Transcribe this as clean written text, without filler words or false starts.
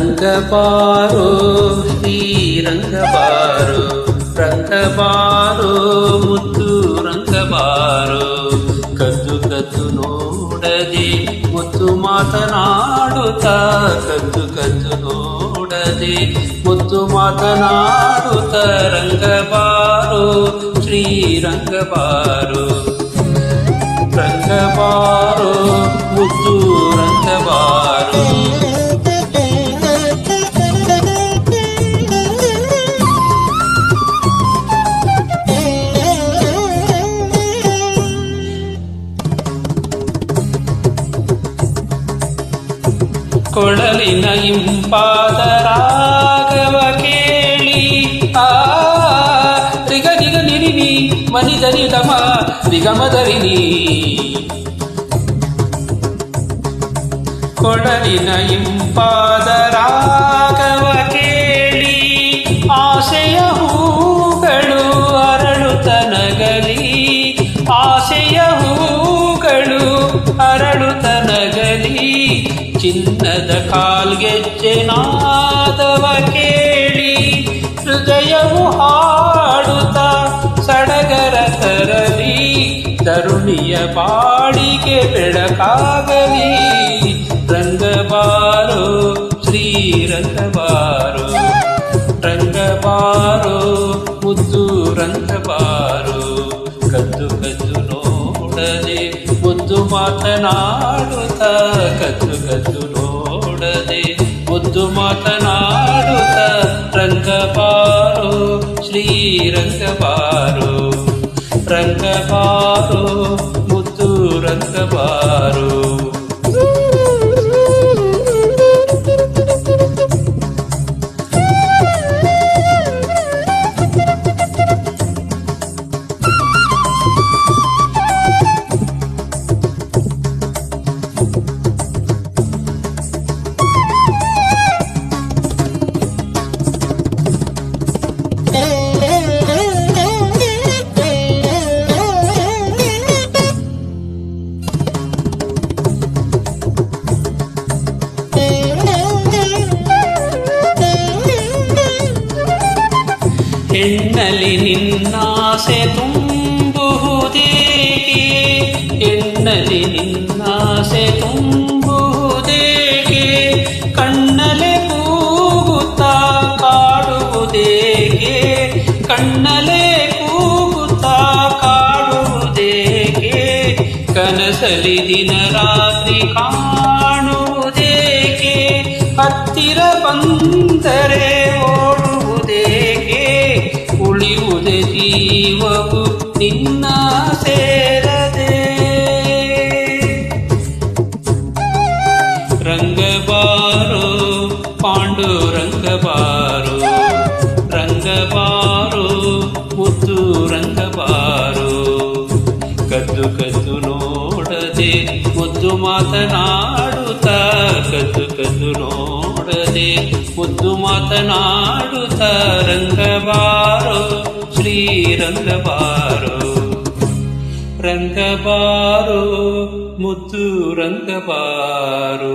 ರಂಗಬಾರೋ ಶ್ರೀರಂಗಬಾರೋ ರಂಗಬಾರೋ ಮುದ್ದು ರಂಗಬಾರೋ ಕದ್ದು ಕದ್ದು ನೋಡದೆ ಮುದ್ದು ಮಾತನಾಡುತ್ತಾ ಕದ್ದು ಕದ್ದು ನೋಡದೆ ಮುದ್ದು ಮಾತನಾಡುತ್ತಾ ರಂಗಬಾರೋ ಶ್ರೀರಂಗಬಾರೋ ರಂಗಬಾರೋ ಮುದ್ದು ರಂಗಬಾರೋ ಕೊಳಲಿನ ಇಂಪಾದ ರಾಗವ ಕೇಳಿ ರಿಗ ದಿಗ ನಿರಿನಿ ಮನಿದನಿ ತಮ ದಿಗಮದರಿನಿ ಕೊಳಲಿನ ಇಂಪಾದ ರಾಗವ ಕೇಳಿ ಆಸೆಯ ಹೂಗಳು ಅರಳುತ್ತ ನಗಲಿ ಆಸೆಯ ಹೂಗಳು ಅರಳುತ್ತ ನಗಲಿ ಚಿನ್ನದ ಕಾಲ್ಗೆಜ್ಜೆ ನಾದವ ಕೇಳಿ ಹೃದಯವು ಹಾಡುತ್ತ ಸಡಗರ ತರಲಿ ತರುಣಿಯ ಬಾಳಿಗೆ ಬೆಳಕಾಗಲಿ ರಂಗಬಾರೋ ಶ್ರೀರಂಗಬಾರೋ ರಂಗಬಾರೋ ಮುದ್ದು ರಂಗಬಾರೋ ಕದ್ದು ಕದ್ದು ನೋಡದೆ ಮುದ್ದು ಮಾತನಾಡುತ್ತ ಕದ್ದು ಕದ್ದು ನೋಡದೆ ಮುದ್ದು ಮಾತನಾಡುತ್ತ ರಂಗಬಾರೋ ಶ್ರೀರಂಗಬಾರೋ ರಂಗಬಾರೋ ಮುದ್ದು ರಂಗಬಾರೋ ಹೆಣ್ಣಲಿ ನಿನ್ನಾಸೆ ತುಂಬುವುದೇಕೆ ಹೆಣ್ಣಲಿ ನಿನ್ನಾಸೆ ತುಂಬುವುದೇಕೆ ಕಣ್ಣಲೆ ಕೂಗುತ್ತಾ ಕಾಡುವುದೇಕೆ ಕಣ್ಣಲೆ ಕೂಗುತ್ತಾ ಕಾಡುವುದೇಕೆ ಕನಸಲಿ ದಿನ ರಾತ್ರಿ ಕಾಣುವುದೇಕೆ ಹತ್ತಿರ ಬಂದರೆ ಓಡುವುದೇಕೆ ಉಳಿಯುವುದೇ ಜೀವವು ನಿನ್ನ ಸೇರದೆ ರಂಗಬಾರೋ ಪಾಂಡುರಂಗಬಾರೋ ರಂಗಬಾರೋ ಮುದ್ದು ರಂಗಬಾರೋ ಕದ್ದು ಕದ್ದು ನೋಡದೆ ಮುದ್ದು ಮಾತನಾಡುತ್ತ ಕದ್ದು ಕದ್ದು ನೋಡದೆ ಮುದ್ದು ಮಾತನಾಡುತ್ತ ರಂಗಬಾರೋ ಶ್ರೀರಂಗಬಾರೋ ರಂಗಬಾರೋ ಮುದ್ದು ರಂಗಬಾರೋ